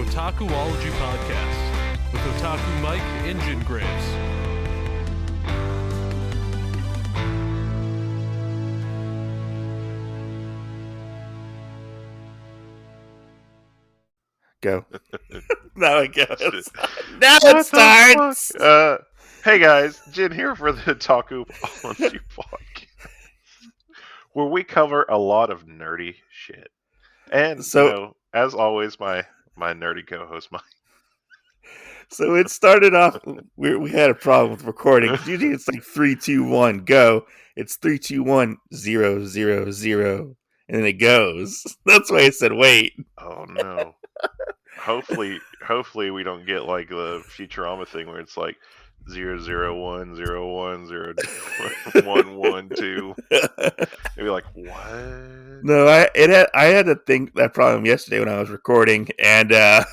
Otakuology Podcast with Otaku Mike Engine Graves. Go. Now it goes. Now it starts. Hey guys, Jin here for the Otakuology Podcast, where we cover a lot of nerdy shit. And as always, my nerdy co-host Mike. So it started off. We had a problem with recording. Usually it's like 3, 2, 1, go. It's 3, 2, 1, 0, 0, 0, and then it goes. That's why I said wait. Oh no. Hopefully we don't get like the Futurama thing where it's like 0, 0, 1, 0, 1, 0, 1, 1, 2. Maybe like what? No, I had to think that problem yesterday when I was recording, and I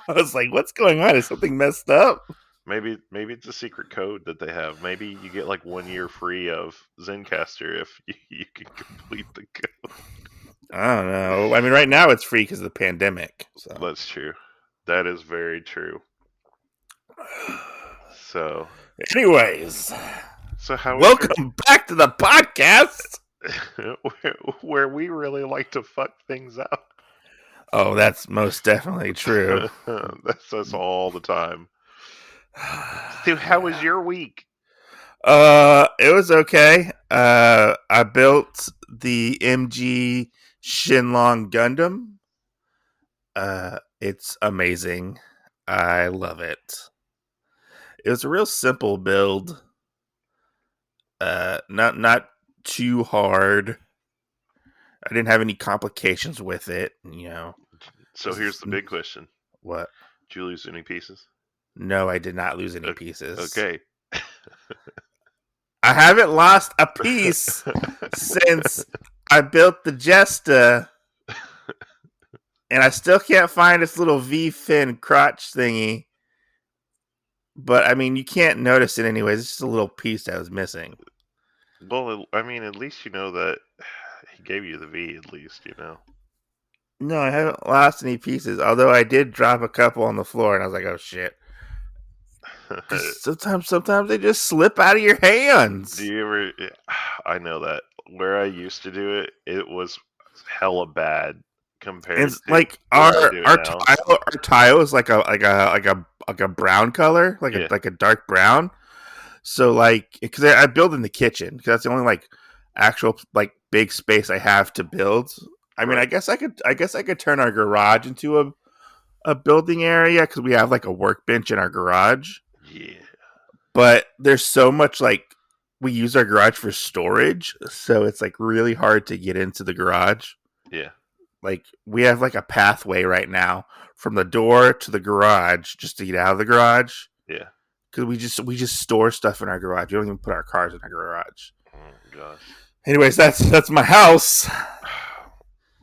was like, "What's going on? Is something messed up?" Maybe it's a secret code that they have. Maybe you get like 1 year free of Zencaster if you can complete the code. I don't know. I mean, right now it's free because of the pandemic. So. That's true. That is very true. So, anyways, how welcome back to the podcast where we really like to fuck things up. Oh, that's most definitely true. That's us all the time. So, how was your week? It was okay. I built the MG Shenlong Gundam. It's amazing. I love it. It was a real simple build. Not too hard. I didn't have any complications with it, you know. So here's the big question. What? Did you lose any pieces? No, I did not lose any pieces. Okay. I haven't lost a piece since I built the Jesta, and I still can't find its little V-fin crotch thingy. But, I mean, you can't notice it anyways. It's just a little piece that was missing. Well, I mean, at least you know that he gave you the V, at least, you know. No, I haven't lost any pieces, although I did drop a couple on the floor, and I was like, oh, shit. Sometimes they just slip out of your hands. Do you ever... I know that. Where I used to do it, it was hella bad compared it's to like our tile is like a brown color, like a dark brown. So like, because I build in the kitchen, because that's the only like actual like big space I have to build. I mean, I guess I could turn our garage into a building area because we have like a workbench in our garage. Yeah. But there's so much like we use our garage for storage, so it's like really hard to get into the garage. Yeah. Like we have like a pathway right now from the door to the garage just to get out of the garage. Yeah. Because we just store stuff in our garage. We don't even put our cars in our garage. Oh gosh. Anyways, that's my house.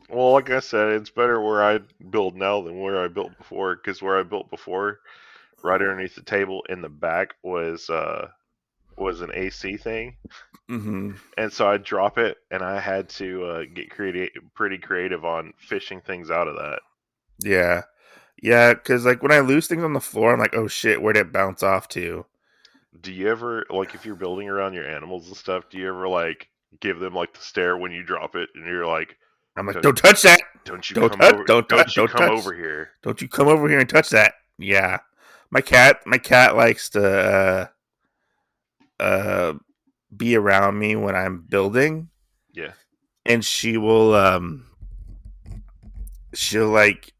Well, like I said, it's better where I build now than where I built before. Because where I built before, right underneath the table in the back was an AC thing. Mm-hmm. And so I'd drop it, and I had to get pretty creative on fishing things out of that. Yeah, because like when I lose things on the floor, I'm like, oh shit, where'd it bounce off to? Do you ever, like, if you're building around your animals and stuff, do you ever like give them like the stare when you drop it, and you're like, I'm like, don't touch that. Don't you come over here. Don't you come over here and touch that. Yeah. My cat likes to be around me when I'm building. Yeah. And she'll like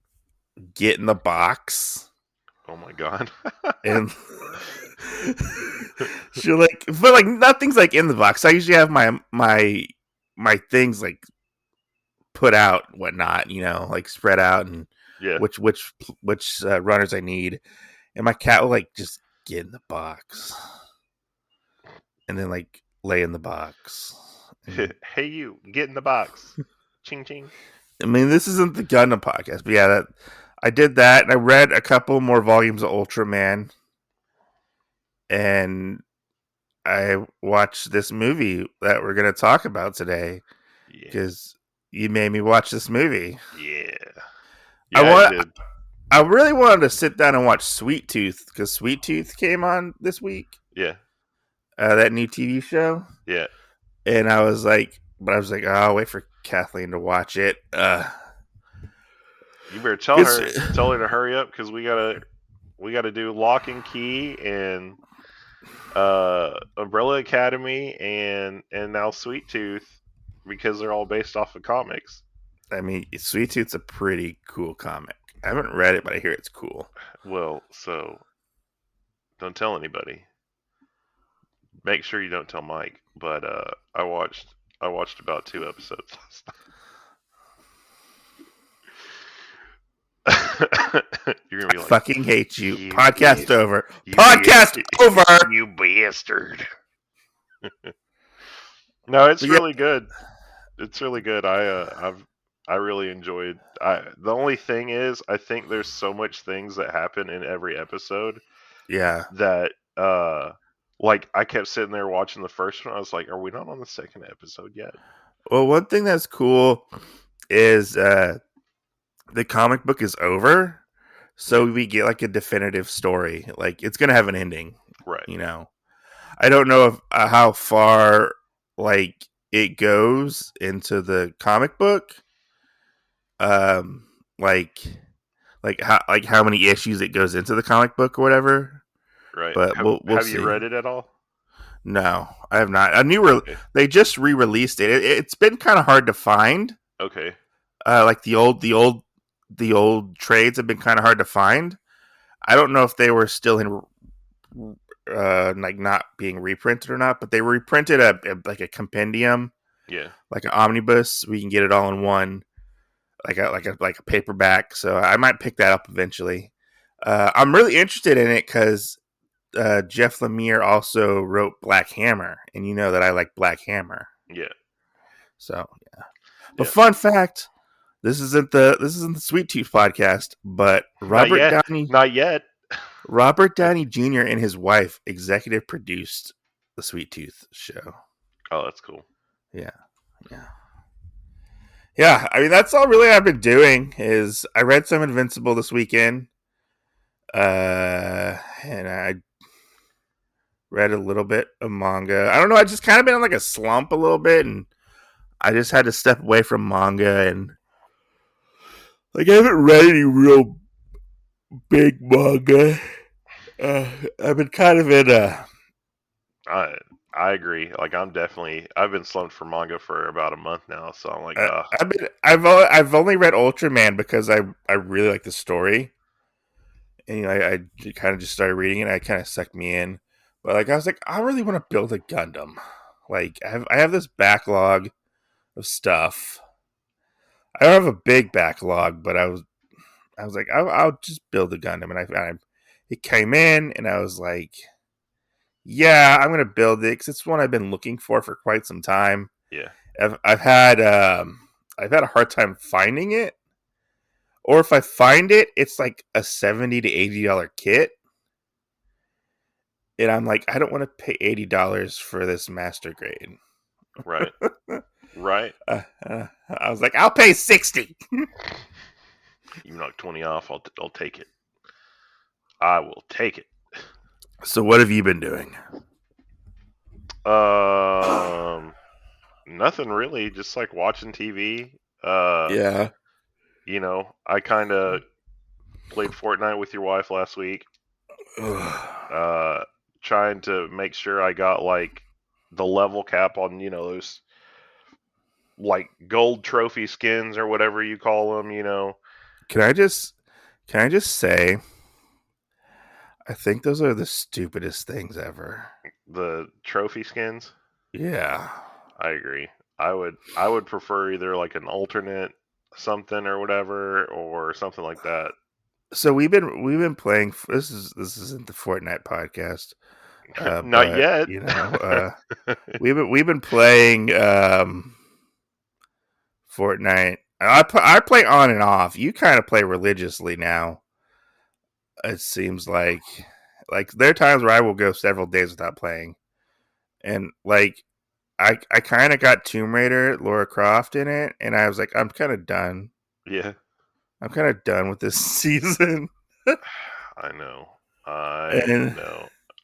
get in the box. Oh my god. And she'll like, but like nothing's like in the box. I usually have my things like put out, whatnot, you know, like spread out and which runners I need. And my cat will like just get in the box and then like lay in the box. Hey, you get in the box. Ching ching. I mean, this isn't the Gundam podcast, but yeah, I did that, and I read a couple more volumes of Ultraman, and I watched this movie that we're going to talk about today because you made me watch this movie. Yeah, I did. I really wanted to sit down and watch Sweet Tooth because Sweet Tooth came on this week. Yeah. That new TV show. Yeah. And I was like, oh, I'll wait for Kathleen to watch it. You better tell her to hurry up because we gotta do Lock and Key and Umbrella Academy and now Sweet Tooth because they're all based off of comics. I mean, Sweet Tooth's a pretty cool comic. I haven't read it, but I hear it's cool. Well, so don't tell anybody. Make sure you don't tell Mike. But I watched about 2 episodes last night. You're gonna be like, fucking hate you. Podcast over. Podcast over. You bastard. No, it's really good. It's really good. I really enjoyed. The only thing is, I think there's so much things that happen in every episode. Yeah. That like I kept sitting there watching the first one. I was like, "Are we not on the second episode yet?" Well, one thing that's cool is the comic book is over, so we get like a definitive story. Like it's gonna have an ending, right? You know, I don't know if how far like it goes into the comic book. Like how many issues it goes into the comic book or whatever. Right. But we'll have see. You read it at all? No, I have not. They just re-released it. It's been kind of hard to find. Okay. Like the old trades have been kind of hard to find. I don't know if they were still in like not being reprinted or not, but they reprinted like a compendium. Yeah. Like an omnibus. We can get it all in one. Like a paperback. So I might pick that up eventually. I'm really interested in it because Jeff Lemire also wrote Black Hammer, and you know that I like Black Hammer. Yeah. So yeah. But fun fact, this isn't the Sweet Tooth podcast, but Robert Downey Jr. and his wife executive produced the Sweet Tooth show. Oh, that's cool. Yeah. Yeah, I mean that's all really I've been doing is I read some Invincible this weekend. And I read a little bit of manga. I don't know, I just kind of been in like a slump a little bit, and I just had to step away from manga, and like I haven't read any real big manga. I've been kind of in a I agree. Like I've been slumped for manga for about a month now, so I'm like, I've only read Ultraman because I really like the story, and you know I kind of just started reading it. And it kind of sucked me in, but like I was like, I really want to build a Gundam. Like I have this backlog of stuff. I don't have a big backlog, but I was like, I'll just build a Gundam, and it came in, and I was like, yeah, I'm gonna build it because it's one I've been looking for quite some time. Yeah, I've had a hard time finding it, or if I find it, it's like a $70 to $80 kit, and I'm like, I don't want to pay $80 for this master grade. Right, right. I was like, I'll pay $60. You knock 20 off, I'll take it. I will take it. So what have you been doing? Nothing really. Just like watching TV. Yeah. You know, I kind of played Fortnite with your wife last week. Trying to make sure I got like the level cap on, you know, those like gold trophy skins or whatever you call them, you know. Can I just say, I think those are the stupidest things ever. The trophy skins? Yeah. I agree. I would prefer either like an alternate something or whatever or something like that. So we've been playing. This isn't the Fortnite podcast. Not yet. You know, we've been playing Fortnite. I play on and off. You kind of play religiously now. It seems like there are times where I will go several days without playing, and like I kind of got Tomb Raider, Lara Croft in it, and I was like, I'm kind of done. Yeah. I'm kind of done with this season. I know. And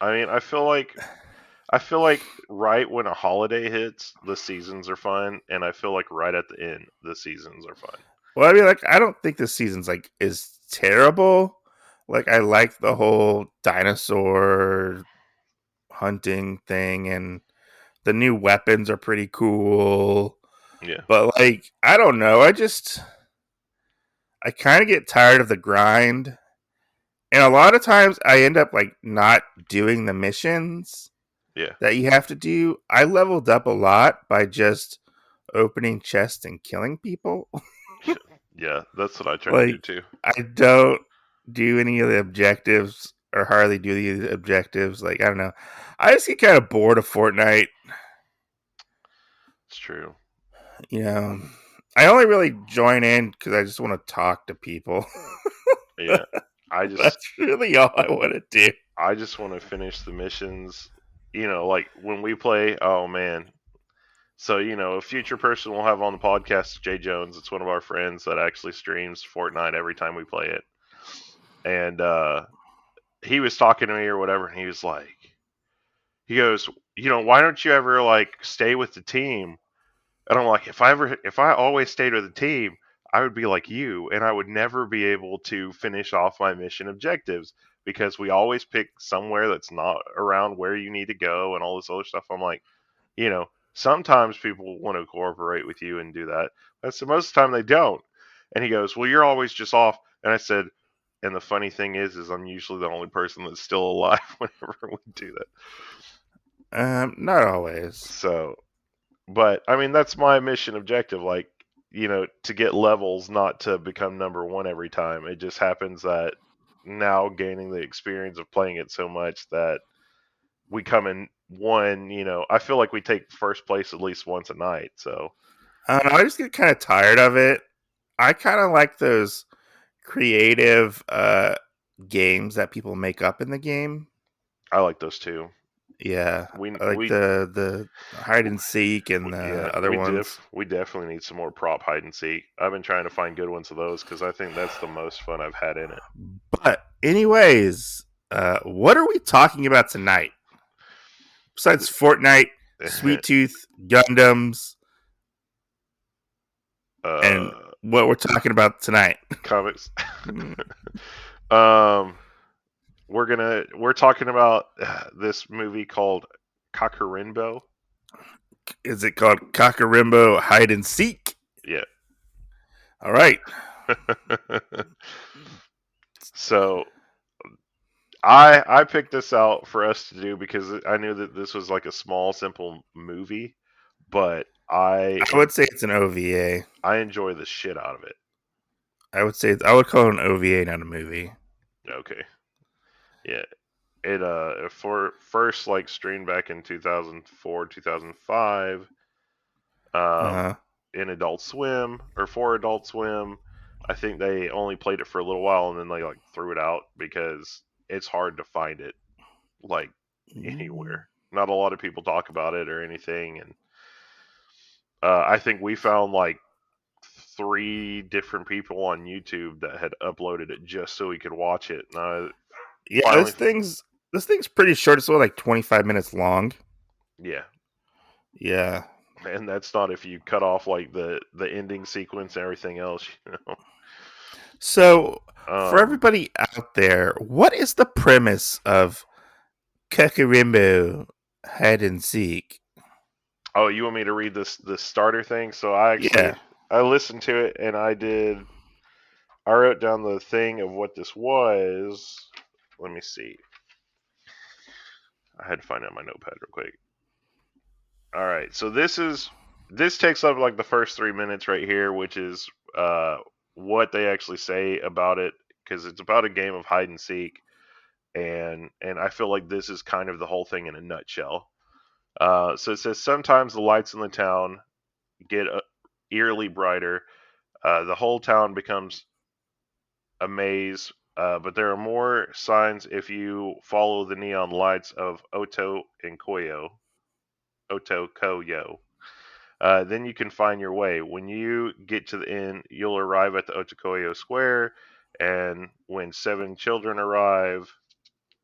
I mean, I feel like right when a holiday hits, the seasons are fun, and I feel like right at the end, the seasons are fun. well, I mean, like, I don't think this season's like is terrible. Like, I like the whole dinosaur hunting thing, and the new weapons are pretty cool. Yeah. But like, I don't know. I kind of get tired of the grind, and a lot of times I end up like not doing the missions Yeah. that you have to do. I leveled up a lot by just opening chests and killing people. Yeah, that's what I try to do Like, too. I don't do any of the objectives or hardly do the objectives. Like, I don't know. I just get kind of bored of Fortnite. It's true. You know, I only really join in because I just want to talk to people. Yeah. That's really all I want to do. I just want to finish the missions. You know, like when we play, oh man. So, you know, a future person we'll have on the podcast, Jay Jones. It's one of our friends that actually streams Fortnite every time we play it. And he was talking to me or whatever, and he goes, you know, why don't you ever like stay with the team? And I'm like, if I always stayed with the team, I would be like you, and I would never be able to finish off my mission objectives because we always pick somewhere that's not around where you need to go and all this other stuff. I'm like, you know, sometimes people want to cooperate with you and do that. That's the most of the time they don't. And he goes, well, you're always just off. And I said, and the funny thing is I'm usually the only person that's still alive whenever we do that. Not always. So, but I mean, that's my mission objective. Like, you know, to get levels, not to become number one every time. It just happens that now gaining the experience of playing it so much that we come in one, you know, I feel like we take first place at least once a night. So I don't know. I just get kind of tired of it. I kind of like those creative games that people make up in the game. I like those too. Yeah, We I like we the hide and seek and the yeah, other ones. we definitely need some more prop hide and seek. I've been trying to find good ones of those because I think that's the most fun I've had in it. But anyways, what are we talking about tonight? Besides Fortnite, Sweet Tooth, Gundams, and what we're talking about tonight. Comics. We're talking about this movie called Kakurenbo. Is it called Kakurenbo Hide and Seek? Yeah. All right. So I picked this out for us to do because I knew that this was like a small, simple movie, but I would say it's an OVA. I enjoy the shit out of it. I would call it an OVA, not a movie. Okay. Yeah. It for first like streamed back in 2004, 2005. In Adult Swim or for Adult Swim. I think they only played it for a little while and then they like threw it out because it's hard to find it like anywhere. Not a lot of people talk about it or anything, and I think we found like 3 different people on YouTube that had uploaded it just so we could watch it. Yeah, this thing's pretty short. It's only like 25 minutes long. Yeah. Yeah. And that's not if you cut off like the ending sequence and everything else, you know. So, for everybody out there, what is the premise of Kakurenbo Hide and Seek? Oh, you want me to read this starter thing? So I listened to it and I wrote down the thing of what this was. Let me see. I had to find out my notepad real quick. All right, so this takes up like the first 3 minutes right here, which is what they actually say about it, because it's about a game of hide and seek, and I feel like this is kind of the whole thing in a nutshell. So it says sometimes the lights in the town get eerily brighter. The whole town becomes a maze, but there are more signs if you follow the neon lights of Oto and Koyo. Oto Koyo. Then you can find your way. When you get to the end, you'll arrive at the Otokoyo Square, and when 7 children arrive,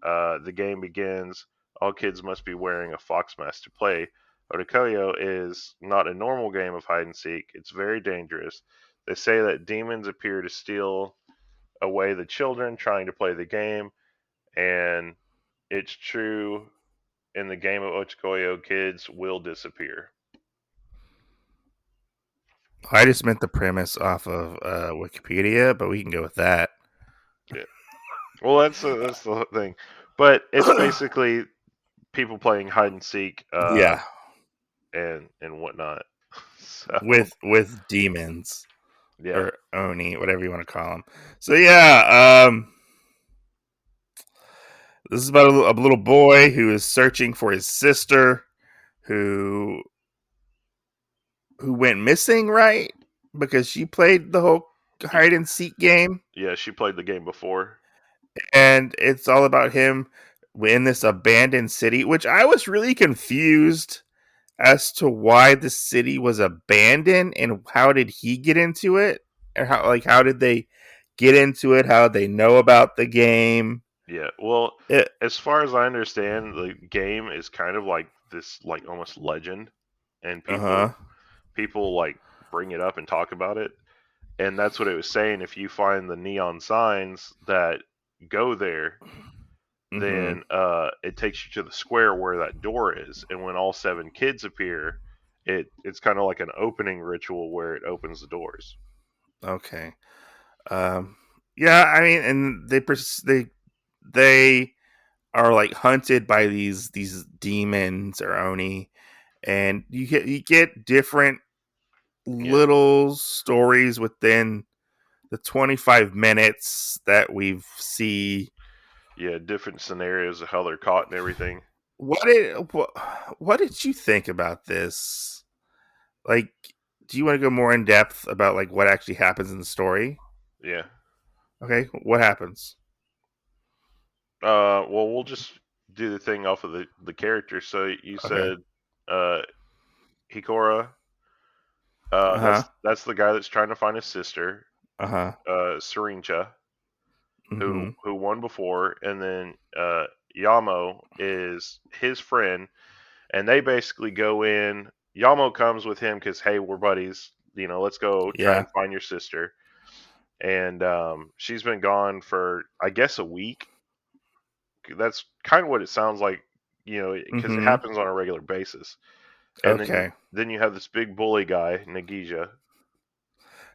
the game begins. All kids must be wearing a fox mask to play. Otokoyo is not a normal game of hide and seek. It's very dangerous. They say that demons appear to steal away the children trying to play the game, and it's true. In the game of Otokoyo, kids will disappear. I just meant the premise off of Wikipedia, but we can go with that. Yeah. Well, that's the thing, but it's basically people playing hide and seek, Yeah, and whatnot. So with demons yeah, or oni, whatever you want to call them. So yeah, this is about a little boy who is searching for his sister, who went missing, right? Because she played the whole hide and seek game, yeah, she played the game before. and it's all about him in this abandoned city, which I was really confused as to why the city was abandoned and how did he get into it, and how did they get into it? How did they know about the game? Yeah, well, It, as far as I understand, the game is kind of like this, like almost legend, and uh-huh. people like bring it up and talk about it, and that's what it was saying. If you find the neon signs that go there, Mm-hmm. then it takes you to the square where that door is, and when all 7 kids appear, it's kind of like an opening ritual where it opens the doors. Okay. Yeah, I mean, and they are like hunted by these demons or oni, and you get different Yeah, little stories within the 25 minutes that we see. yeah, different scenarios of how they're caught and everything. What did you think about this? Like, do you want to go more in depth about like what actually happens in the story? Yeah. Okay, what happens? Well, we'll just do the thing off of the character. So you Okay. said uh, Hikora. Uh huh. That's the guy that's trying to find his sister, Uh huh. Syringa, Mm-hmm. who won before, and then Yamo is his friend, and they basically go in. Yamo comes with him because hey, we're buddies. Let's go try Yeah. and find your sister. And she's been gone for I guess a week. That's kind of what it sounds like, because it Mm-hmm. happens on a regular basis. And Okay. then you have this big bully guy,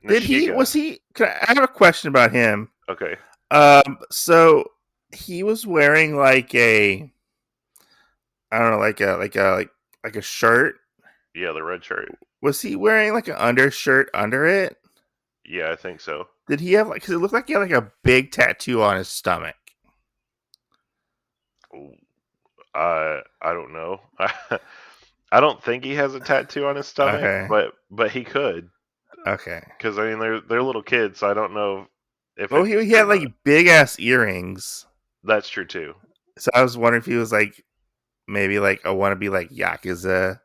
Did he? Nishiga. Was he? I have a question about him. Okay, So he was wearing like a, I don't know, like a shirt. yeah, the red shirt. Was he wearing like an undershirt under it? Yeah, I think so. Did he have like? Because it looked like he had like a big tattoo on his stomach. Ooh, I don't know. I don't think he has a tattoo on his stomach, Okay. but he could, Okay. because I mean they're little kids, so I don't know if Well, it's he true had or not. like big ass earrings. That's true too. So I was wondering if he was like maybe like a wannabe like Yakuza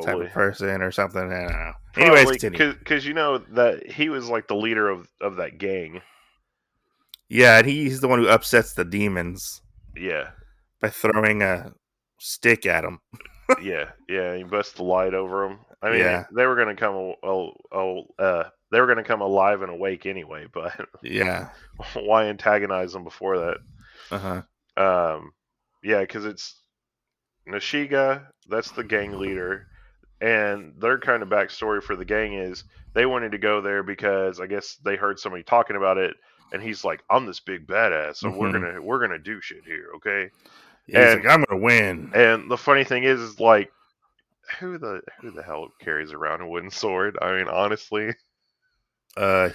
type Probably, of person or something. I don't know. Anyways, probably, continue. because you know that he was like the leader of that gang. Yeah, and he's the one who upsets the demons Yeah, by throwing a stick at him. yeah. He busts the light over them. I mean, Yeah, they were gonna come. They were gonna come alive and awake anyway. But yeah, why antagonize them before that? uh huh, Yeah, because it's Nishiga. That's the gang leader, and their kind of backstory for the gang is they wanted to go there because I guess they heard somebody talking about it, and he's like, "I'm this big badass, so we're mm-hmm. gonna do shit here, okay?" Yeah, he's like, And I'm gonna win. the funny thing is like who the hell carries around a wooden sword? I mean, honestly.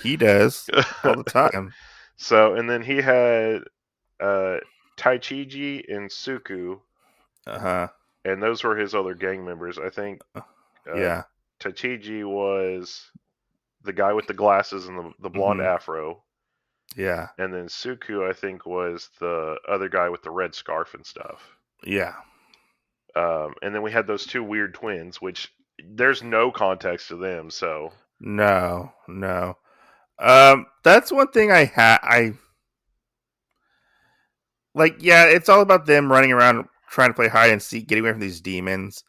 He does all the time. So, and then he had uh, Taichiji and Suku, Uh huh. and those were his other gang members. I think uh, Yeah. Taichiji was the guy with the glasses and the blonde Mm-hmm. afro, Yeah. and then Suku, I think, was the other guy with the red scarf and stuff. Yeah. And then we had those 2 weird twins, which there's no context to them. So no. That's one thing I like. Yeah, it's all about them running around trying to play hide and seek, getting away from these demons.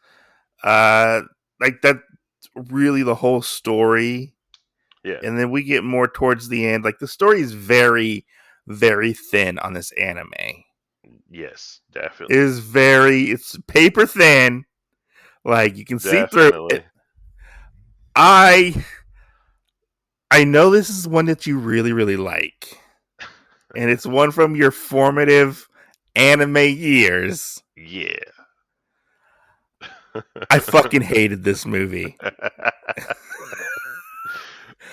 Like that's really the whole story. yeah, And then we get more towards the end. Like the story is very, very thin on this anime. yes, definitely. It's paper thin. Like you can see through Definitely. it. I know this is one that you really, really like. And it's one from your formative anime years. Yeah. I fucking hated this movie.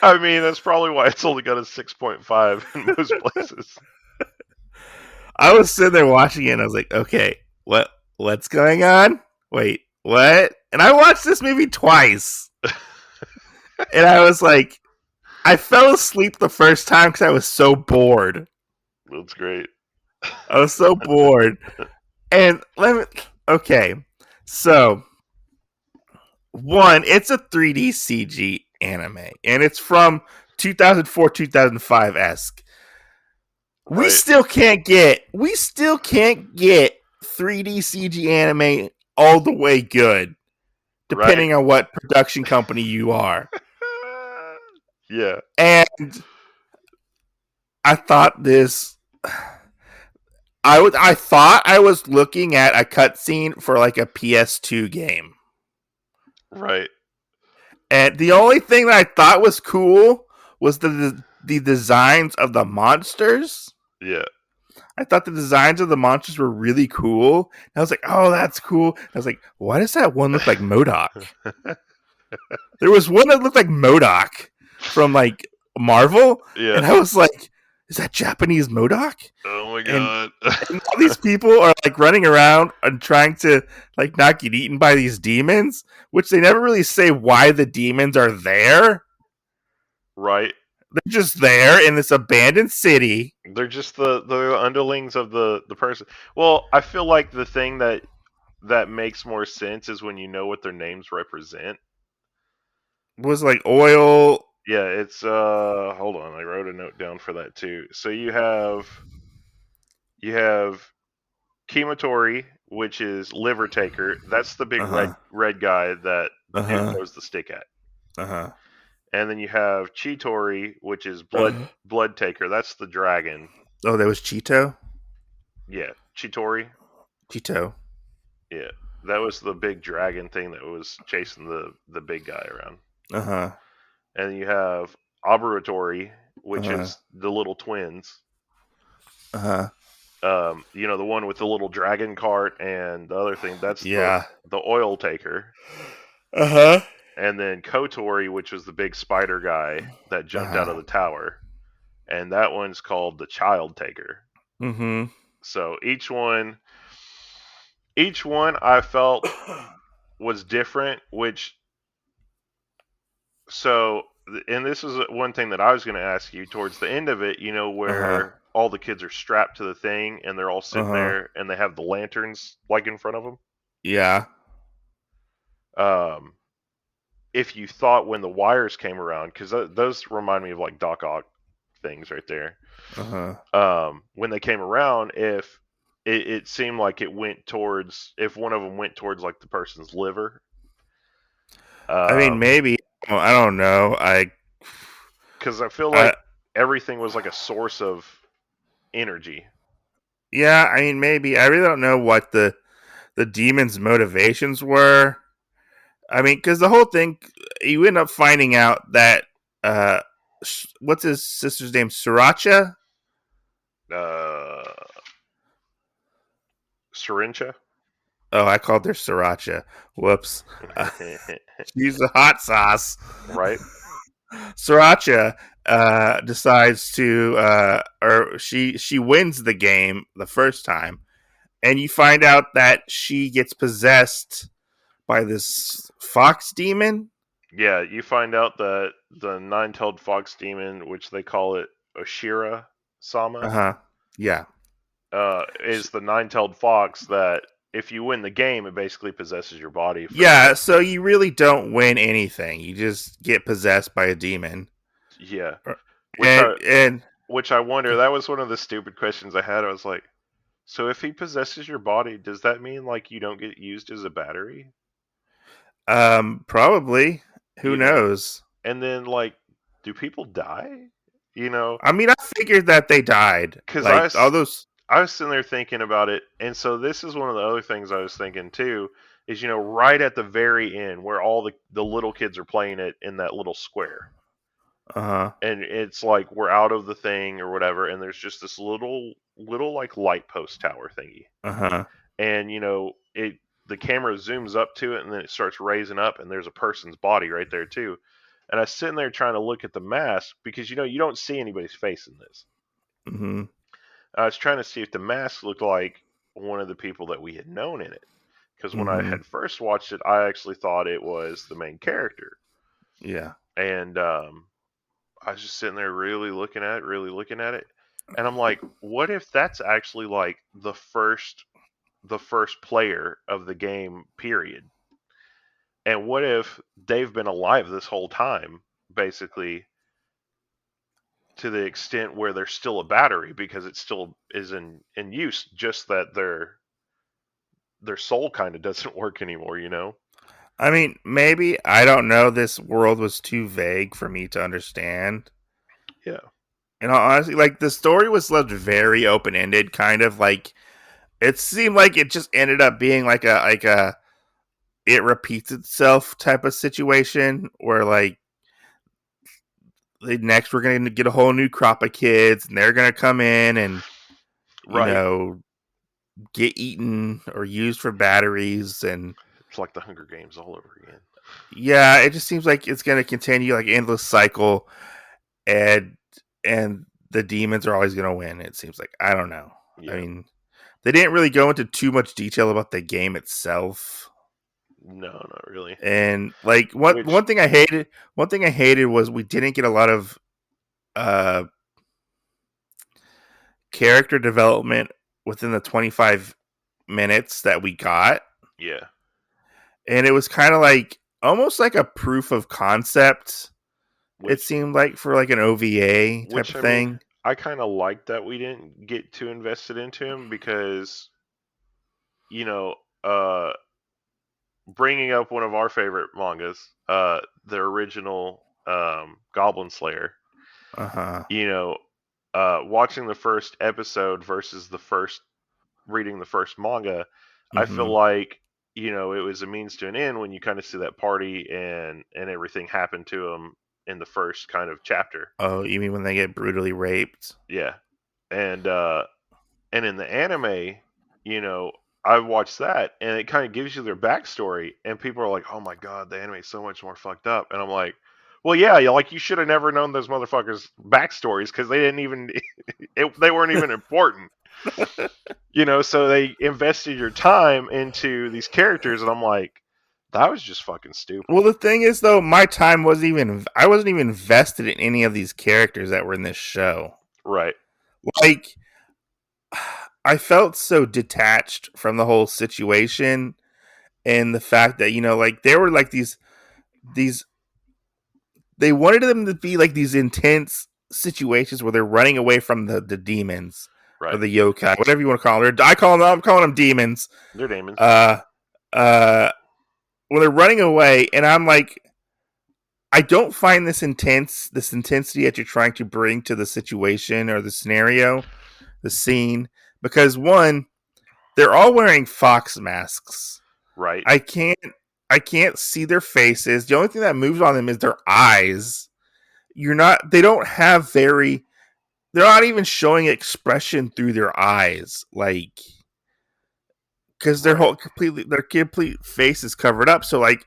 I mean, that's probably why it's only got a 6.5 in most places. I was sitting there watching it and I was like, okay, what's going on? Wait, what? And I watched this movie twice. And I was like, I fell asleep the first time because I was so bored. That's great. I was so bored. And okay. So, one, it's a 3D CG anime, and it's from 2004, 2005 esque. Right. We still can't get 3D CG anime all the way good, depending on what production company you are. Yeah. And I thought this. I thought I was looking at a cutscene for like a PS2 game. Right. And the only thing that I thought was cool was the designs of the monsters. Yeah. I thought the designs of the monsters were really cool. And I was like, oh, that's cool. And I was like, why does that one look like MODOK? There was one that looked like MODOK from like Marvel. Yeah. And I was like, is that Japanese MODOK? Oh my god. And all these people are like running around and trying to like not get eaten by these demons, which they never really say why the demons are there. Right. They're just there in this abandoned city. They're just the underlings of the person. Well, I feel like the thing that makes more sense is when you know what their names represent. Was like oil. Yeah, it's hold on, I wrote a note down for that too. So you have Kimatori, which is liver taker. That's the big red guy that the dude throws the stick at. And then you have Chitori, which is blood taker. That's the dragon. Oh, that was Cheeto? Yeah, Chitori. Cheeto. Yeah, that was the big dragon thing that was chasing the big guy around. And then you have Aburatory, which is the little twins. You know, the one with the little dragon cart and the other thing. That's the oil taker. And then Kotori, which was the big spider guy that jumped out of the tower. And that one's called the child taker. So each one I felt was different, and this is one thing that I was going to ask you towards the end of it, you know, where all the kids are strapped to the thing and they're all sitting there and they have the lanterns like in front of them. Yeah. If you thought when the wires came around, because those remind me of like Doc Ock things right there. When they came around, if it seemed like it went towards, if one of them went towards like the person's liver. I mean, maybe. I don't know. Because I feel like everything was like a source of energy. Yeah, I mean, maybe. I really don't know what the demon's motivations were. I mean, because the whole thing, you end up finding out that what's his sister's name? Sriracha? Syrincha? Oh, I called her Sriracha. Whoops. She's a hot sauce. Right. Sriracha decides to, or she wins the game the first time, and you find out that she gets possessed by this fox demon. Yeah, you find out that the nine-tailed fox demon, which they call it Oshira Sama, Yeah, is the nine-tailed fox that if you win the game, it basically possesses your body. Yeah, so you really don't win anything. You just get possessed by a demon. Yeah, which I And which I wonder. That was one of the stupid questions I had. I was like, so if he possesses your body, does that mean like you don't get used as a battery? probably. Who You know, knows? and then like, do people die? You know, I mean, I figured that they died. because Like all those. I was sitting there thinking about it, and so this is one of the other things I was thinking too. Is right at the very end where all the little kids are playing it in that little square. Uh-huh. And it's like we're out of the thing or whatever, and there's just this little like light post tower thingy. Uh-huh. And the camera zooms up to it and then it starts raising up and there's a person's body right there too. And I was sitting there trying to look at the mask because you don't see anybody's face in this. Mm-hmm. I was trying to see if the mask looked like one of the people that we had known in it. Because when I had first watched it, I actually thought it was the main character. Yeah. And I was just sitting there really looking at it. And I'm like, what if that's actually like the first player of the game, period? And what if they've been alive this whole time, basically, to the extent where they're still a battery because it still is in use, just that their soul kind of doesn't work anymore, I mean, maybe, I don't know, this world was too vague for me to understand. Yeah. And honestly, like, the story was left very open-ended, kind of like, it seemed like it just ended up being like a it repeats itself type of situation where, like, next we're going to get a whole new crop of kids and they're going to come in and, get eaten or used for batteries. And it's like the Hunger Games all over again. Yeah, it just seems like it's going to continue like endless cycle, and the demons are always going to win. It seems like, I don't know. Yeah. I mean, they didn't really go into too much detail about the game itself. No, not really. And like one thing I hated was we didn't get a lot of character development within the 25 minutes that we got. Yeah. And it was kind of like almost like a proof of concept. It seemed like for like an OVA type of thing. Mean, I kind of like that we didn't get too invested into him because, bringing up one of our favorite mangas, the original Goblin Slayer. Uh-huh. Watching the first episode versus reading the first manga, I feel like it was a means to an end when you kind of see that party and everything happen to them in the first kind of chapter. Oh, you mean when they get brutally raped? Yeah, and in the anime, I watched that, and it kind of gives you their backstory, and people are like, "Oh my god, the anime is so much more fucked up," and I'm like, "Well, yeah, you should have never known those motherfuckers' backstories because they didn't even, they weren't even important." So they invested your time into these characters, and I'm like, that was just fucking stupid. Well, the thing is, though, I wasn't even invested in any of these characters that were in this show. Right. Like, I felt so detached from the whole situation, and the fact that, like, there were like these they wanted them to be like these intense situations where they're running away from the demons. Right. Or the yokai, whatever you want to call them. I'm calling them demons. They're demons. When they're running away, and I'm like, I don't find this intensity that you're trying to bring to the situation or the scenario, the scene, because one, they're all wearing fox masks. Right. I can't see their faces. The only thing that moves on them is their eyes. They're not even showing expression through their eyes, like, because their complete face is covered up. So, like,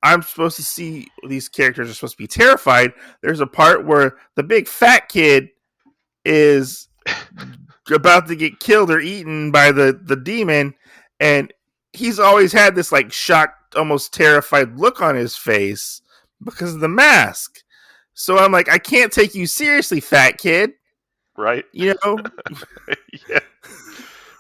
I'm supposed to see these characters are supposed to be terrified. There's a part where the big fat kid is about to get killed or eaten by the demon, and he's always had this like shocked, almost terrified look on his face because of the mask. So I'm like, I can't take you seriously, fat kid. Right. Yeah.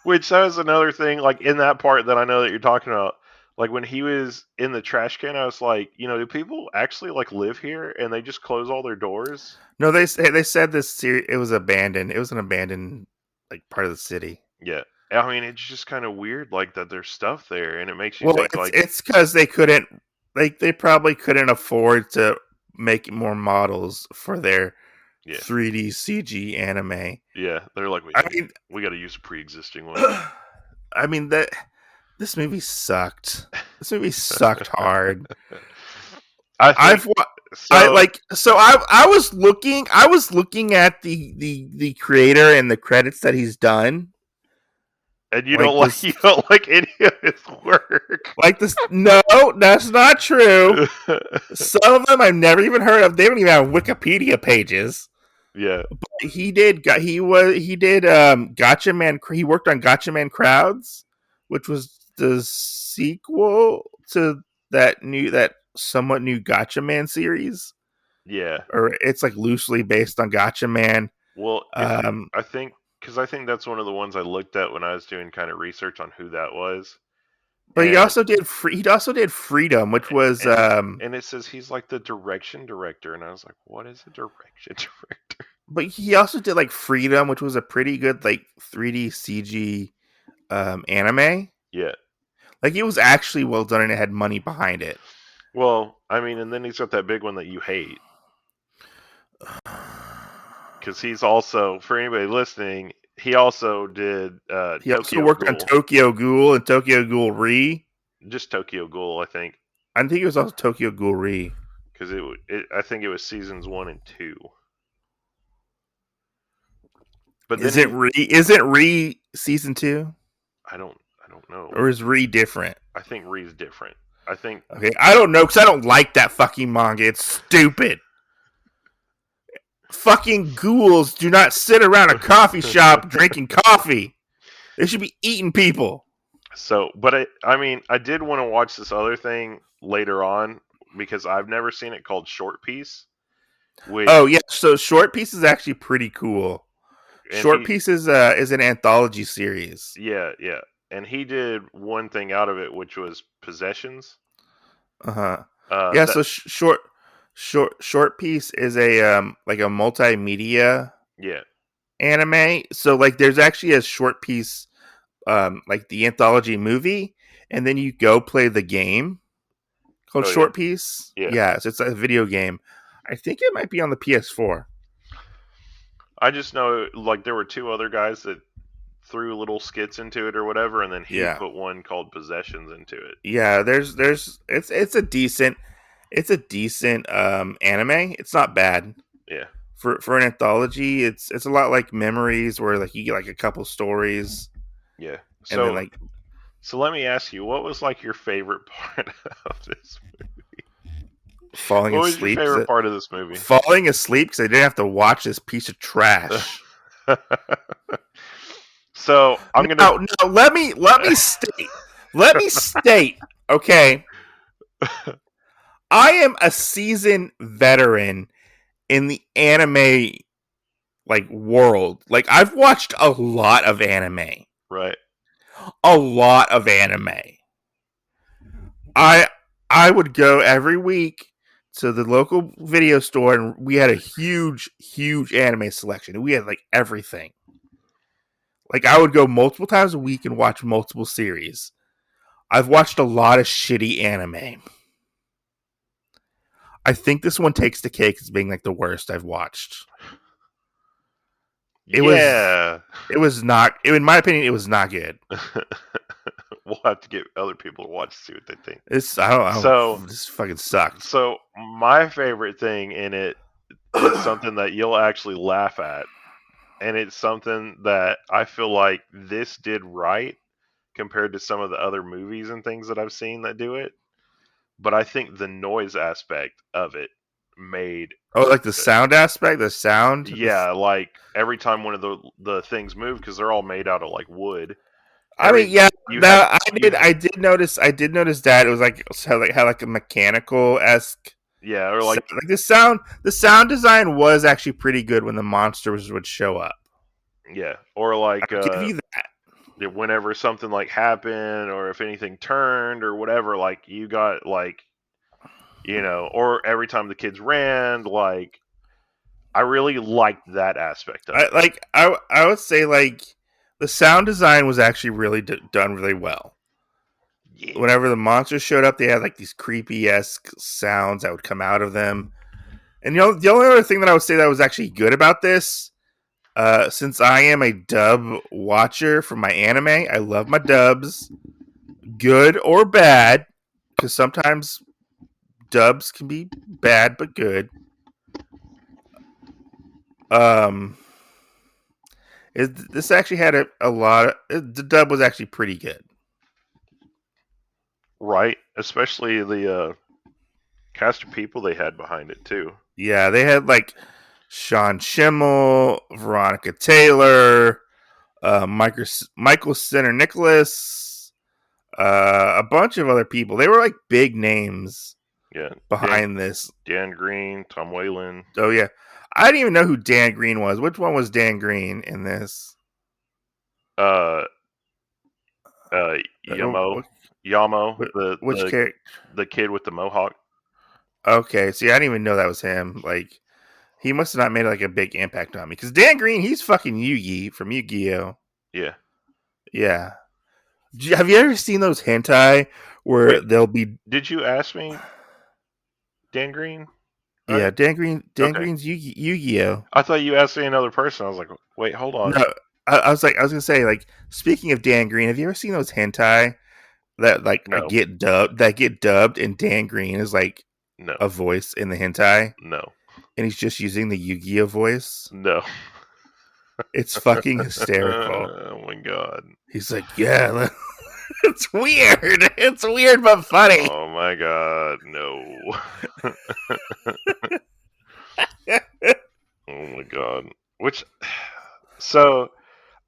Which that was another thing, like in that part that I know that you're talking about. Like when he was in the trash can, I was like, do people actually like live here and they just close all their doors? No, they said this it was abandoned. It was an abandoned like part of the city. Yeah. I mean, it's just kind of weird, like that there's stuff there, and it makes you Well, think, like, it's because they couldn't, like, they probably couldn't afford to make more models for their 3D CG anime. Yeah, they're like, I mean, we got to use a pre-existing one. I mean this movie sucked. This movie sucked hard. I was looking at the creator and the credits that he's done. And you don't like any of his work. Like this? No, that's not true. Some of them I've never even heard of. They don't even have Wikipedia pages. Yeah, but he did Gotcha Man. He worked on Gotcha Man Crowds, which was the sequel to that somewhat new Gotcha Man series. Yeah, or it's like loosely based on Gotcha Man. Well, I think that's one of the ones I looked at when I was doing kind of research on who that was. But he also did Freedom, which was and it says he's like the direction director, and I was like, what is a direction director? But he also did like Freedom, which was a pretty good like 3D CG anime. Yeah, like it was actually well done, and it had money behind it. Well, I mean, and then he's got that big one that you hate. Because he's also, for anybody listening, he also did he also worked on Tokyo Ghoul and Tokyo Ghoul Re. Just Tokyo Ghoul, I think. I think it was also Tokyo Ghoul Re. Because I think it was seasons 1 and 2. But isn't Re season 2? I don't know. Or is Re different? I think Re's different. Okay, I don't know because I don't like that fucking manga. It's stupid. Fucking ghouls do not sit around a coffee shop drinking coffee. They should be eating people. So, but I did want to watch this other thing later on because I've never seen it, called Short Piece. Oh yeah, so Short Piece is actually pretty cool. Short Piece is an anthology series. Yeah, yeah, and he did one thing out of it, which was Possessions. Yeah, so Short Piece is a like a multimedia anime. So like there's actually a Short Piece like the anthology movie, and then you go play the game called Short Piece. Yeah, so it's a video game. I think it might be on the PS4. I just know like there were two other guys that threw little skits into it or whatever, and then he put one called Possessions into it. Yeah, it's a decent anime. It's not bad. Yeah. For an anthology, it's a lot like Memories, where like you get like a couple stories. Yeah. So then, like, so let me ask you, what was like your favorite part of this movie? Falling asleep. What was your favorite part of this movie? Falling asleep because I didn't have to watch this piece of trash. So I'm gonna let me state. Okay, I am a seasoned veteran in the anime like world. Like I've watched a lot of anime. Right. A lot of anime. I would go every week to the local video store, and we had a huge anime selection. We had like everything. Like I would go multiple times a week and watch multiple series. I've watched a lot of shitty anime. I think this one takes the cake as being like the worst I've watched. It was not. In my opinion, it was not good. We'll have to get other people to watch to see what they think. This fucking sucked. So my favorite thing in it is something that you'll actually laugh at, and it's something that I feel like this did right compared to some of the other movies and things that I've seen that do it. But I think the noise aspect of it made... Oh, like the sound aspect? The sound? Yeah, like every time one of the things moved, because they're all made out of like wood. I did notice that it was like had like a mechanical-esque. Yeah, or like the sound design was actually pretty good when the monsters would show up. Yeah, or like I'll give you that. whenever something like happened or if anything turned or whatever, like you got like, or every time the kids ran, like I really liked that aspect of it. I would say like the sound design was actually really done really well. Yeah. Whenever the monsters showed up, they had like these creepy-esque sounds that would come out of them. And the only other thing that I would say that was actually good about this, since I am a dub watcher for my anime, I love my dubs, good or bad, because sometimes dubs can be bad but good. This actually had a lot of, the dub was actually pretty good. Right, especially the cast of people they had behind it too. Yeah, they had like Sean Schimmel, Veronica Taylor, Michael Center Nicholas, a bunch of other people. They were like big names. Yeah, behind this. Dan Green, Tom Whalen. Oh yeah, I didn't even know who Dan Green was. Which one was Dan Green in this? Yamo, which character? The kid with the mohawk. Okay, see, I didn't even know that was him. Like, he must have not made like a big impact on me because Dan Green, he's fucking Yugi from Yu-Gi-Oh. Yeah, yeah. Have you ever seen those hentai where they'll be? Did you ask me, Dan Green? Right? Yeah, Dan Green. Dan Green's Yu-Gi-Oh. I thought you asked me another person. I was like, wait, hold on. No, I was gonna say, like, speaking of Dan Green, have you ever seen those hentai that like get dubbed, and Dan Green is like a voice in the hentai? No, and he's just using the Yu-Gi-Oh voice? No. It's fucking hysterical. Oh my god. He's like, yeah, it's weird. It's weird but funny. Oh my god, no. Oh my god. So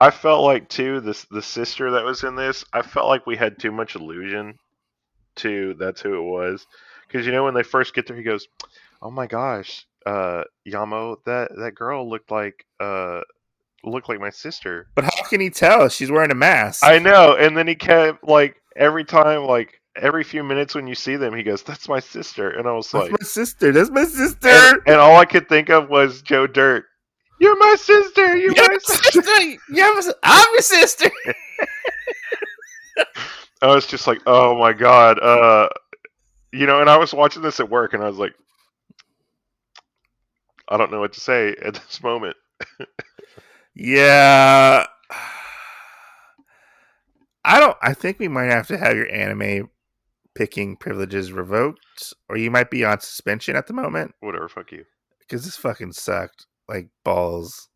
I felt like too the sister that was in this, I felt like we had too much illusion to that's who it was. Because when they first get there, he goes, "Oh my gosh, Yamo, that girl looked like my sister." But how can he tell? She's wearing a mask. I know. And then he kept like every time, like every few minutes when you see them, he goes, "That's my sister," and I was that's like, "My sister. That's my sister." And all I could think of was Joe Dirt. You're my sister. You're my sister. I'm your sister. I was just like, oh my god, and I was watching this at work, and I was like, I don't know what to say at this moment. Yeah, I think we might have to have your anime picking privileges revoked, or you might be on suspension at the moment. Whatever, fuck you. Because this fucking sucked. Like, balls.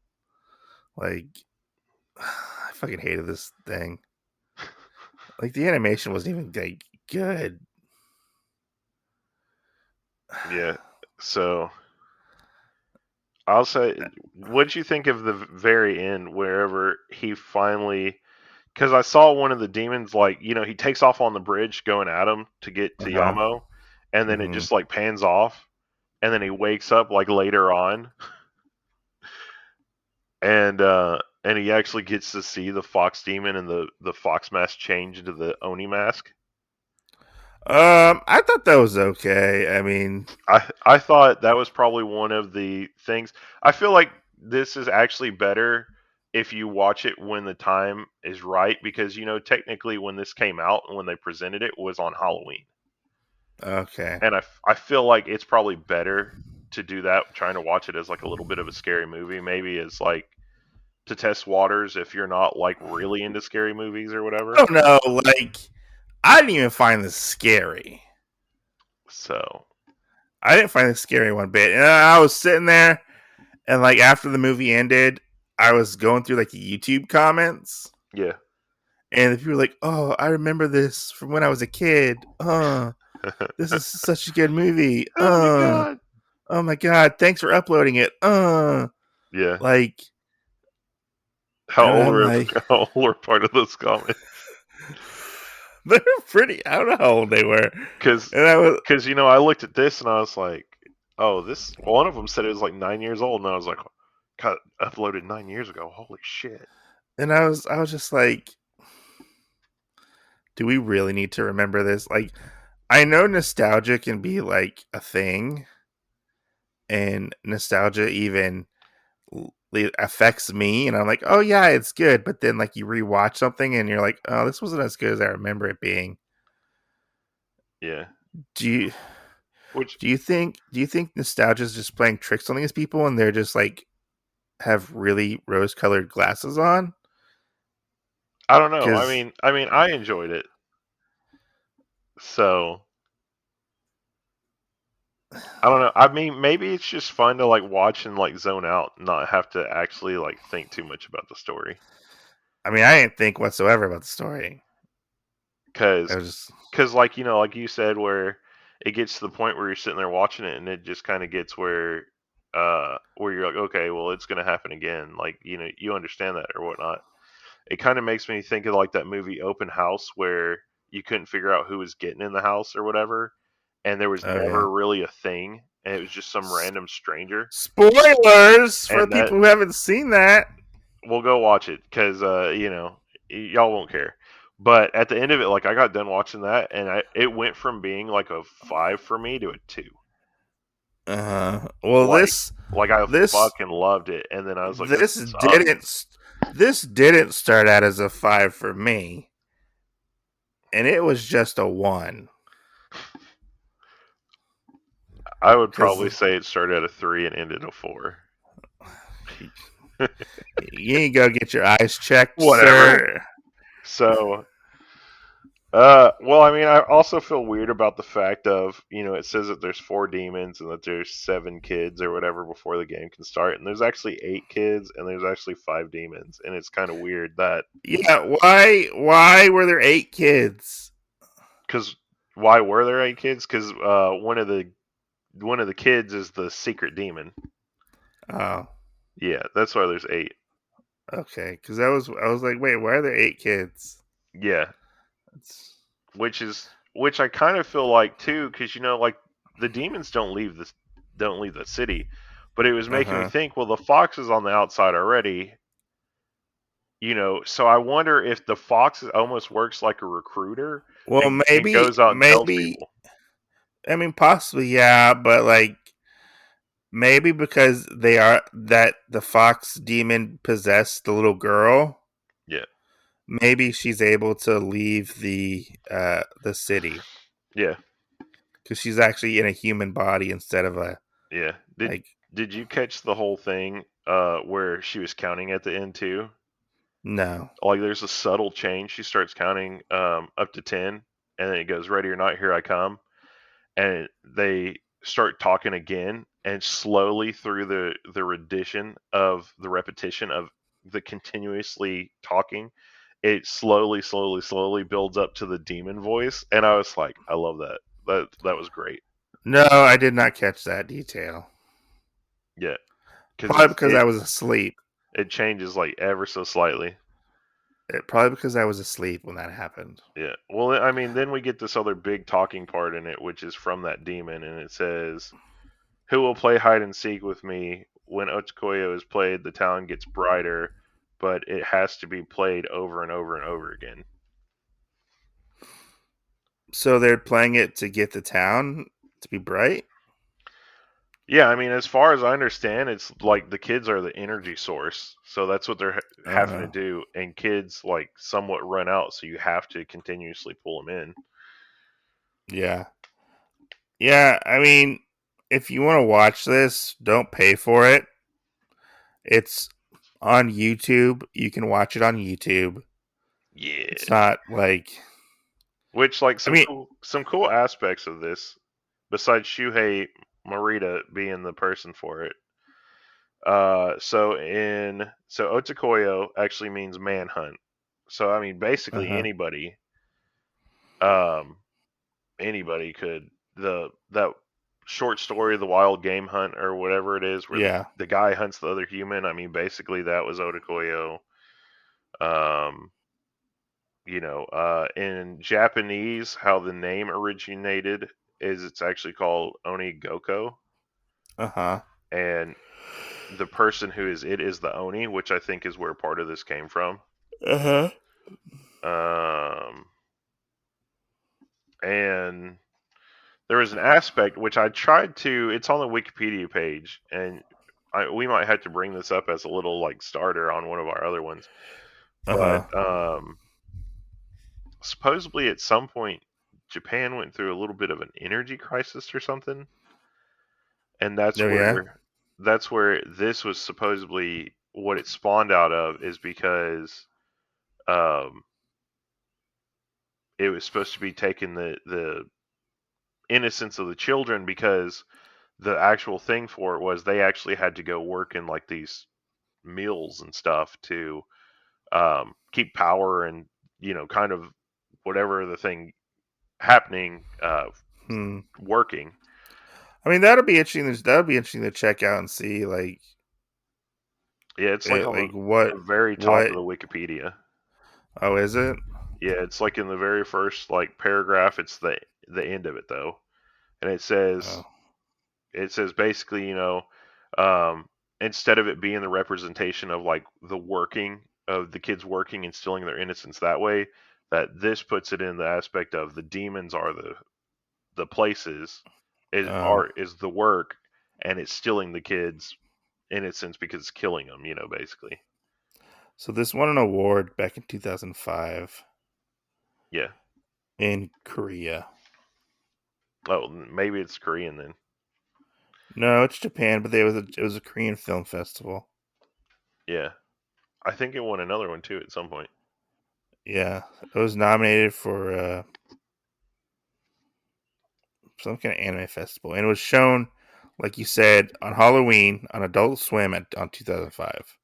Like, I fucking hated this thing. Like, the animation wasn't even like good. Yeah, so I'll say, what'd you think of the very end, wherever he finally? Because I saw one of the demons, like, he takes off on the bridge going at him to get to Yamo, and then it just like pans off, and then he wakes up like later on, and he actually gets to see the fox demon and the fox mask change into the Oni mask. I thought that was okay. I mean, I thought that was probably one of the things. I feel like this is actually better if you watch it when the time is right, because technically when this came out and when they presented it was on Halloween. Okay. And I feel like it's probably better to do that, trying to watch it as like a little bit of a scary movie, maybe as like to test waters if you're not like really into scary movies or whatever. I don't know, like, I didn't even find this scary. So I didn't find this scary one bit. And I was sitting there, and like after the movie ended, I was going through like the YouTube comments. Yeah. And the people were like, "Oh, I remember this from when I was a kid. This is such a good movie. Oh my god, thanks for uploading it. Yeah. Like, how old were part of those comments? They're pretty. I don't know how old they were. Because I looked at this and I was like, oh, this. One of them said it was like 9 years old, and I was like, God, uploaded 9 years ago. Holy shit! And I was just like, do we really need to remember this? Like, I know nostalgia can be like a thing, and nostalgia even affects me, and I'm like, oh yeah, it's good. But then like you rewatch something, and you're like, oh, this wasn't as good as I remember it being. Yeah. Do you Which do you think nostalgia is just playing tricks on these people, and they're just like have really rose colored glasses on? I don't know. Because I enjoyed it. So I don't know. I mean, maybe it's just fun to like watch and like zone out, and not have to actually like think too much about the story. I mean, I didn't think whatsoever about the story. I Because was just like like you said, where it gets to the point where you're sitting there watching it, and it just kind of gets where you're like, okay, well, it's gonna happen again. Like you understand that or whatnot. It kind of makes me think of like that movie Open House, where you couldn't figure out who was getting in the house or whatever, and there was oh yeah. never really a thing, and it was just some random stranger. Spoilers for And that people who haven't seen that. we'll go watch it because y'all won't care. But at the end of it, like I got done watching that, and it went from being like a 5 for me to a 2. Well, Like I this fucking loved it, and then I was like, this this sucks. didn't start out as a 5 for me, and it was just a 1. I would Because probably say it started at a 3 and ended a 4. you need to go get your eyes checked, Whatever. sir. So, well, I mean, I also feel weird about the fact of, it says that there's 4 demons and that there's 7 kids or whatever before the game can start, and there's actually 8 kids and there's actually 5 demons, and it's kind of weird that. Yeah, why were there 8 kids? Because why were there 8 kids? Because one of the kids is the secret demon. Oh, Yeah, that's why there's 8. okay. Because I was like, wait, why are there 8 kids? Yeah, That's, which I kind of feel like too, because like the demons don't leave the city, but it was making me uh-huh. think, well, the fox is on the outside already, so I wonder if the fox almost works like a recruiter Well, and goes out and tells maybe. people. I mean, possibly, yeah, but like maybe because they are that the fox demon possessed the little girl. Yeah, Maybe she's able to leave the city yeah, because she's actually in a human body instead of a yeah. Did like did you catch the whole thing where she was counting at the end too? no. Like there's a subtle change. She starts counting up to 10, and then it goes, ready or not, here I come. And they start talking again, and slowly through the repetition of the continuously talking, it slowly builds up to the demon voice, and I was like, I love that. That was great. No, I did not catch that detail. Yeah, because Probably because I was asleep. it changes like ever so slightly. Probably because I was asleep when that happened. Yeah. Well, I mean, then we get this other big talking part in it, which is from that demon, and it says, "Who will play hide and seek with me? When Otsikoyo is played, the town gets brighter, but it has to be played over and over and over again." So they're playing it to get the town to be bright? Yeah, I mean, as far as I understand, it's like the kids are the energy source, so that's what they're having to Uh, do, and kids like somewhat run out, so you have to continuously pull them in. yeah. Yeah, I mean, if you want to watch this, don't pay for it. It's on YouTube. You can watch it on YouTube. It's Yeah. not like Which like I mean, some cool aspects of this, besides Shuhei Morita being the person for it. So Otakoyo actually means manhunt. So I mean, basically uh-huh. um, anybody could that short story, the wild game hunt or whatever it is, where Yeah. the guy hunts the other human. I mean, basically that was Otakoyo. Um, in Japanese, how the name originated is it's actually called Onigoko, Uh-huh. and the person who is it is the Oni, which I think is where part of this came from. Uh-huh. Um, and there was an aspect which I tried to. It's on the Wikipedia page, and we might have to bring this up as a little like starter on one of our other ones. But supposedly at some point, Japan went through a little bit of an energy crisis or something, and that's where this was supposedly what it spawned out of, is because it was supposed to be taking the innocence of the children, because the actual thing for it was they actually had to go work in like these mills and stuff to keep power and kind of whatever the thing happening working. I mean, that'll be interesting. That'll be interesting to check out and see. Like, yeah, it's like on the very top of the Wikipedia. Oh, is it? Yeah, it's like in the very first like paragraph. It's the end of it though, and it says basically, instead of it being the representation of like the working of the kids working, instilling their innocence that way, that this puts it in the aspect of the demons are the places, is the work, and it's stealing the kids' innocence because it's killing them, basically. So this won an award back in 2005. Yeah. In Korea. Oh, maybe it's Korean then. No, it's Japan, but it was a Korean film festival. Yeah. I think it won another one too at some point. Yeah. It was nominated for some kind of anime festival. And it was shown, like you said, on Halloween on Adult Swim on 2005.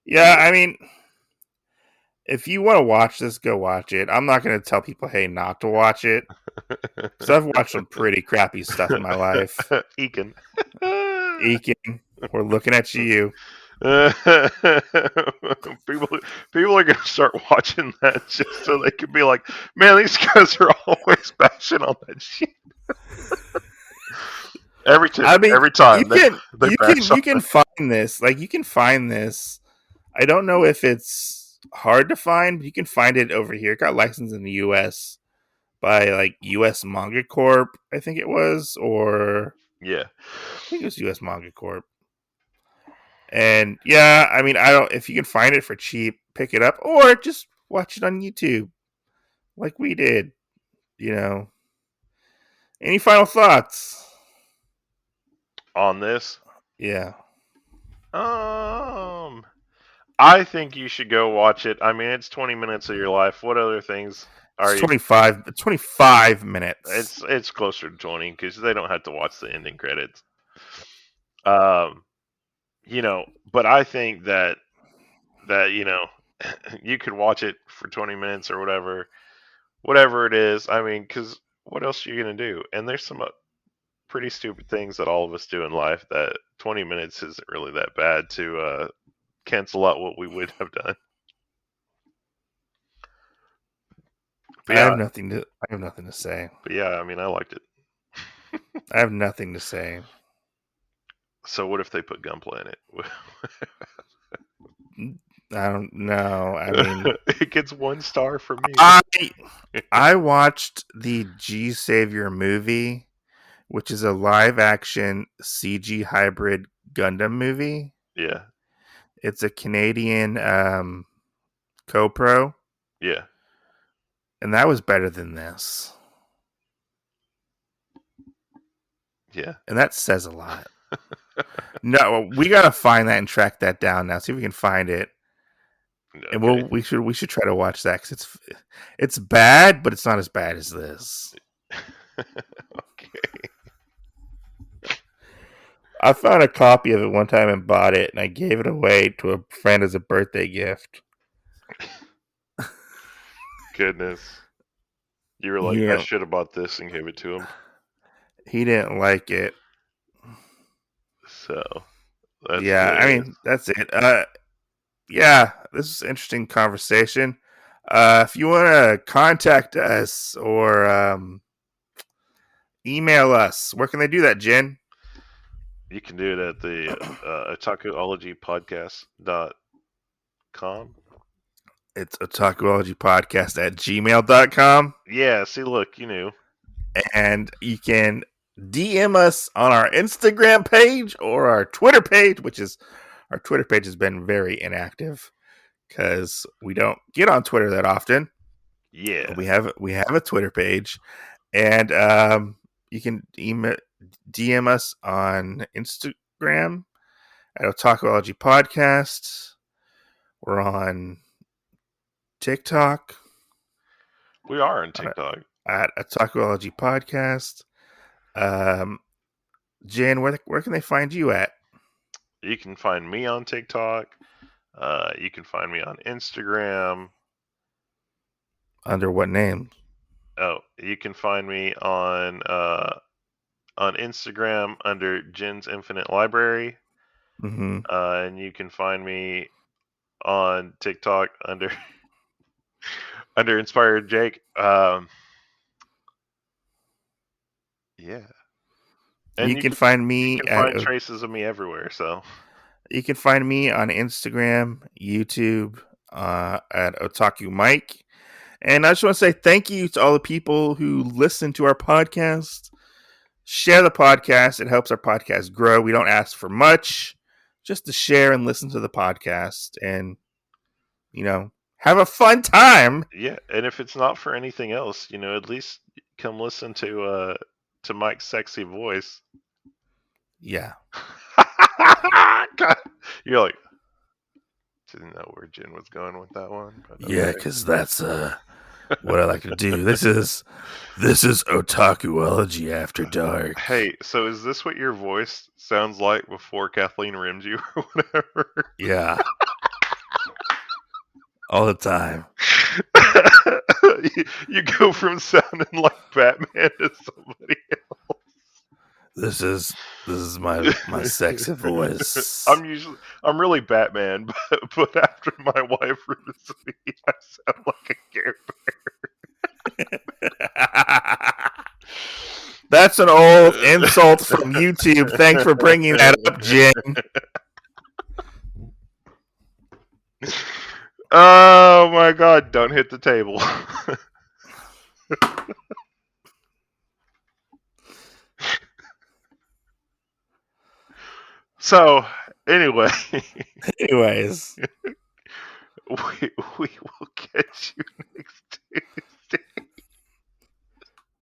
Yeah, I mean, if you want to watch this, go watch it. I'm not going to tell people, hey, not to watch it. Because I've watched some pretty crappy stuff in my life. Ekin, we're looking at you. People are going to start watching that just so they can be like, man, these guys are always bashing on that shit. Every time you can find this. Like, you can find this. I don't know if it's hard to find, but you can find it over here. It got licensed in the U.S. by like U.S. Manga Corp, I think it was, or yeah, I think it was U.S. Manga Corp. And yeah, I mean, if you can find it for cheap, pick it up, or just watch it on YouTube, like we did. Any final thoughts on this? Yeah. I think you should go watch it. I mean, it's 20 minutes of your life. What other things are you? 25 minutes. It's closer to 20 because they don't have to watch the ending credits. But I think that you could watch it for 20 minutes or whatever it is. I mean, because what else are you gonna do? And there's some pretty stupid things that all of us do in life that 20 minutes isn't really that bad to cancel out what we would have done. I have nothing to say. But yeah, I mean, I liked it. I have nothing to say. So what if they put Gunpla in it? I don't know. I mean, it gets 1 star from me. I watched the G Savior movie, which is a live action CG hybrid Gundam movie. Yeah. It's a Canadian co-pro. Yeah. And that was better than this. Yeah. And that says a lot. No, we got to find that and track that down now. See if we can find it. Okay. And we should try to watch that, because it's bad, but it's not as bad as this. Okay. I found a copy of it one time and bought it, and I gave it away to a friend as a birthday gift. Goodness. You were like, I should have bought this and gave it to him. He didn't like it. So, that's hilarious. I mean, that's it. Yeah, this is an interesting conversation. If you want to contact us or email us, where can they do that, Jen? You can do it at the otakuologypodcast.com. It's otakuologypodcast@gmail.com. Yeah, see, look, you knew. And you can DM us on our Instagram page or our Twitter page, our Twitter page has been very inactive because we don't get on Twitter that often. Yeah. We have a Twitter page, and you can DM us on Instagram at Otakuology Podcast. We're on TikTok. We are on TikTok. At Otakuology Podcast. Jen, where can they find you at? You can find me on TikTok. You can find me on Instagram. Under what name? Oh, you can find me on Instagram under Jen's Infinite Library. Mm-hmm. And you can find me on TikTok under Inspired Jake. Yeah. And you can find me. You can find traces of me everywhere. So you can find me on Instagram, YouTube, at Otaku Mike. And I just want to say thank you to all the people who listen to our podcast. Share the podcast. It helps our podcast grow. We don't ask for much, just to share and listen to the podcast and, have a fun time. Yeah. And if it's not for anything else, at least come listen to Mike's sexy voice. Yeah. God. You're like, didn't know where Jen was going with that one. But okay. Yeah, because that's what I like to do. This is Otakuology After Dark. Hey, so is this what your voice sounds like before Kathleen rims you or whatever? Yeah. All the time. You go from sounding like Batman to somebody else. This is my sexy voice. I'm really Batman, but after my wife rims me, I sound like a Care Bear. That's an old insult from YouTube. Thanks for bringing that up, Jen. Oh my God! Don't hit the table. So, anyways, we will catch you next Tuesday.